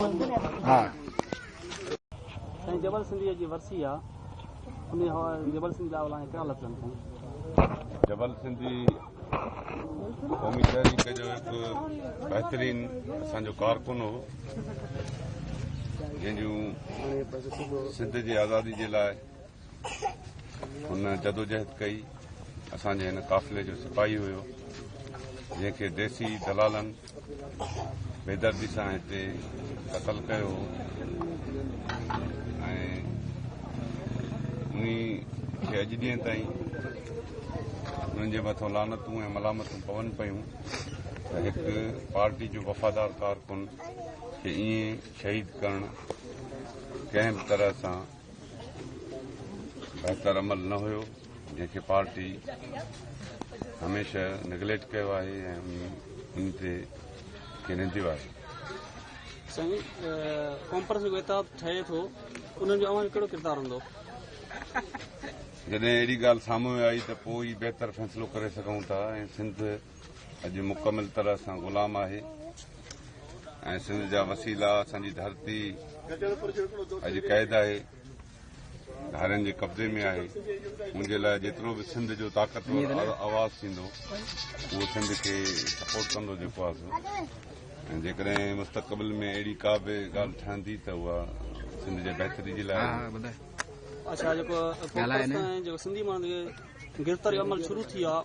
हाँ जबल सिंधी जी वरसी आहे उन जबल सिंधी लाइ कहिड़ा लफ़्ज़ आहिनि? जबल सिंधी क़ौमी तहरीक जो हिकु बहितरीन असांजो कारकुन हो जंहिंजूं सिंध जी आज़ादी जे लाइ हुन जदोजहद कई। असांजे हिन काफ़िले जो सिपाही हुयो जंहिंखे देसी दलालनि बेदर्दी सां हिते क़तल कयो ऐं उन्ही खे अॼु ॾींहं ताईं उन्हनि जे मथां लानतूं ऐं मलामतूं पवनि पियूं त हिकु पार्टी जो वफ़ादार कारकुन खे ईअं शहीद करणु कंहिं बि तरह सां बहितर अमल न हुयो जंहिंखे पार्टी हमेशह नेग्लेक्ट कयो आहे ऐं उन ते निंदियो आहे। साईं कॉन्फ्रेंस जो इताद ठहे थो उन्हनि जो अवां जो कहिड़ो किरदारु हूंदो? जॾहिं अहिड़ी ॻाल्हि साम्हूं आई त पोइ ई बहितर फ़ैसिलो करे सघूं था ऐं सिंध अॼु मुकमिल तरह सां ग़ुलाम आहे ऐं सिंध जा वसीला असांजी धरती अॼु क़ैद आहे, धारनि जे कब्ज़े में आहे। मुंहिंजे लाइ जेतिरो बि सिंध जो ताक़तवर आवाज़ थींदो उहो सिंध खे सपोर्ट कंदो जेको आहे ऐं जेकॾहिं मुस्तक़बिल में अहिड़ी का बि ॻाल्हि ठहंदी त उहा सिंध जे बहितरी जे लाइ। अच्छा जेको सिंधी माण्हू गिरफ़्तारी अमल शुरू थी आहे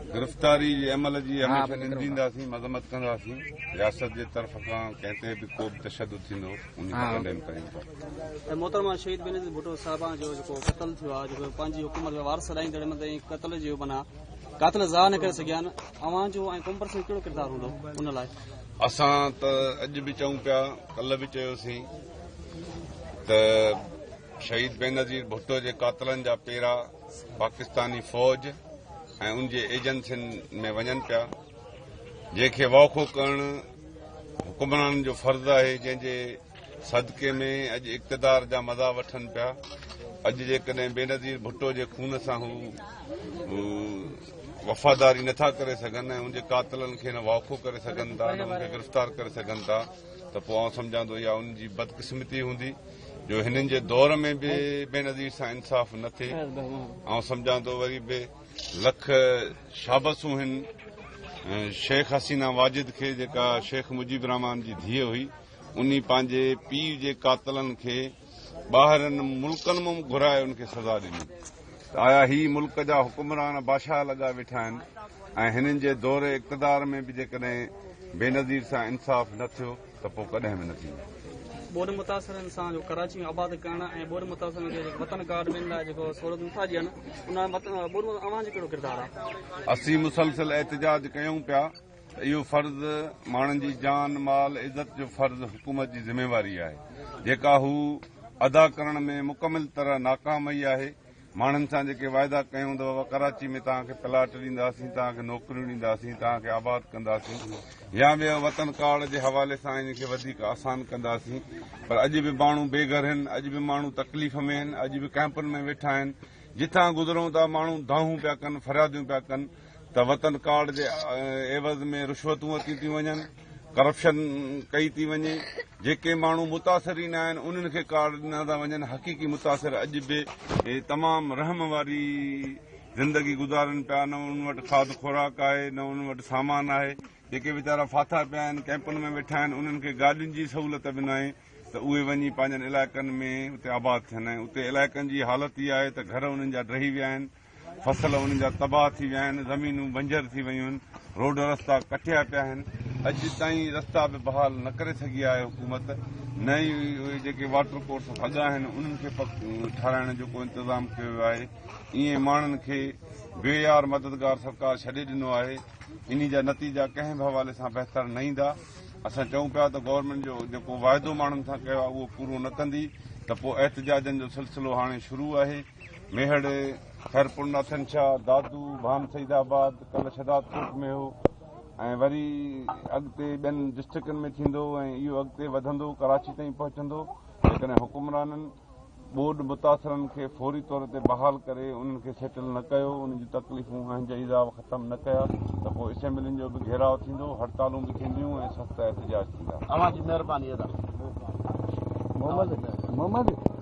गिरफ़्तारी जे अमल जी हमेशह निंदींदासीं, मज़म्मत कंदासीं। रियासत जे तरफ़ खां कंहिं ते बि को बि तशदुद थींदो उन खे कंडेम कयूं था। मोहतरमा शहीद बेनज़ीर भुट्टो साहिबा जो जेको क़तल थियो आहे जेको पंहिंजी हुकूमत में वारस हलाईंदड़ ताईं क़तल जो माना कातिल ज़ाह न करे सघिया आहिनि, अवां जो ऐं कॉम्प्रेस जो कहिड़ो किरदारु हूंदो उन लाइ? असां त अॼु बि चऊं पिया, कल्ह बि चयोसीं त शहीद बेनज़ीर भुट्टो जे कातिलनि जा पेरा पाकिस्तानी फ़ौज ऐं उन जे एजेंसियुनि में वञनि पिया जंहिंखे वाखो करणु हुकुमराननि जो फ़र्ज़ु आहे, जंहिंजे सदके में अॼु इक़्तिदार जा मज़ा वठनि पिया। अॼु जेकॾहिं बेनज़ीर भुट्टो जे खून सां हू वफ़ादारी नथा करे सघनि ऐं उनजे कातिलनि खे न वाखो करे सघनि था न उनखे गिरफ़्तार करे सघनि था त पोइ आउं सम्झां थो इहा उनजी बदकिस्मती हूंदी जो हिननि जे दौर में बि बेनज़ीर सां इंसाफ़ न थिए। आउं सम्झां थो वरी बि लख शाबसूं आहिनि शेख हसीना वाजिद खे जेका शेख मुजीब रहमान जी धीअ हुई, उन पंहिंजे पीउ जे कातिलनि खे ॿाहिरनि मुल्कनि मां घुराए उनखे सज़ा ॾिनी। आया ही मुल्क जा हुकुमरान बादशाह लॻा वेठा आहिनि ऐं हिननि जे दौर इक़्तिदार में बि जेकॾहिं बेनज़ीर सां इंसाफ़ न थियो त पोइ कॾहिं बि न थींदो। बोर मुतासिरनि सां जो कराची में आबाद करणु ऐं बोर मुतासिरनि खे वतन कार्ड ॿिनि लाइ जेको सहूलियत नथा ॾियनि उन बोर अवां जो कहिड़ो किरदारु आहे? असीं मुसलसिल एहतिजाज कयूं पिया त इहो फ़र्ज़ु माण्हुनि जी जान माल इज़त जो फ़र्ज़ु हुकूमत जी ज़िम्मेवारी आहे जेका हू अदा करण में मुकमिल तरह नाकामई आहे। माण्हुनि सां जेके वाइदा कयूं त बाबा कराची में तव्हांखे प्लाट ॾींदासीं, तव्हांखे नौकरियूं ॾींदासीं, तव्हांखे आबाद कंदासीं या ॿियो वतन कार्ड जे हवाले सां इन खे वधीक आसान कंदासीं, पर अॼु बि माण्हू बेघर आहिनि, अॼु बि माण्हू तकलीफ़ में आहिनि, अॼु बि कैंपनि में वेठा आहिनि। जिथां गुज़रूं था माण्हू दाहूं पिया कनि, फरियादियूं पिया कनि त वतन कार्ड जे एवज़ में रिश्वतूं वरितियूं थी वञनि, करप्शन कई थी वञे। जेके माण्हू मुतासिरीन आहिनि उन्हनि खे कार्ड ॾिना था वञनि, हक़ीक़ी मुतासिर अॼु बि तमामु रहम वारी ज़िंदगी गुज़ारनि पिया। न उन वटि खाद खुराक आहे, न उन वटि सामान आहे। जेके वीचारा फाथा पिया आहिनि, कैंपनि में वेठा आहिनि, उन्हनि खे गाॾियुनि जी सहूलियत बि न आहे त उहे वञी पंहिंजनि इलाइक़नि में उते आबाद थियनि। ऐं उते इलाइक़नि जी हालत इहा आहे त घर उन्हनि जा ड्रही विया आहिनि, फसल उन्हनि जा तबाह थी विया आहिनि, ज़मीनूं बंजर थी वयूं आहिनि, रोड रस्ता कटिया पिया आहिनि। अॼु ताईं रस्ता बि बहाल न करे सघी आहे हुकूमत, न ई उहे जेके वाटर कोर्स वॻा आहिनि उन्हनि खे ठाराइण जो को इंतज़ाम कयो आहे। ईअं माण्हुनि खे बेयार मददगार सरकार छॾे ॾिनो आहे। इन जा नतीजा कंहिं बि हवाले सां बहितर न ईंदा। असां चऊं पिया त गवर्नमेंट जो जेको वाइदो माण्हुनि सां कयो आहे उहो पूरो न कंदी त पोइ एहतिजाजनि जो सिलसिलो हाणे शुरू आहे। मेहड़, खैरपुर नाथन शाह, दादू, भाम सईदाबाद, कल्ह शदादकोट में हो ऐं वरी अॻिते ॿियनि डिस्ट्रिक्टनि में थींदो ऐं इहो अॻिते वधंदो, कराची ताईं पहुचंदो जेकॾहिं हुकुमराननि ॿोॾ मुतासिरनि खे फौरी तौर ते बहाल करे उन्हनि खे सेटल न कयो, उन्हनि जूं तकलीफ़ूं ऐं जईदा ख़तमु न कया त पोइ असेंबलियुनि जो बि घेराव थींदो, हड़तालूं बि थींदियूं ऐं सख़्त एहतिजाज थींदा। अवां जी महिरबानी अदा। मोहम्मद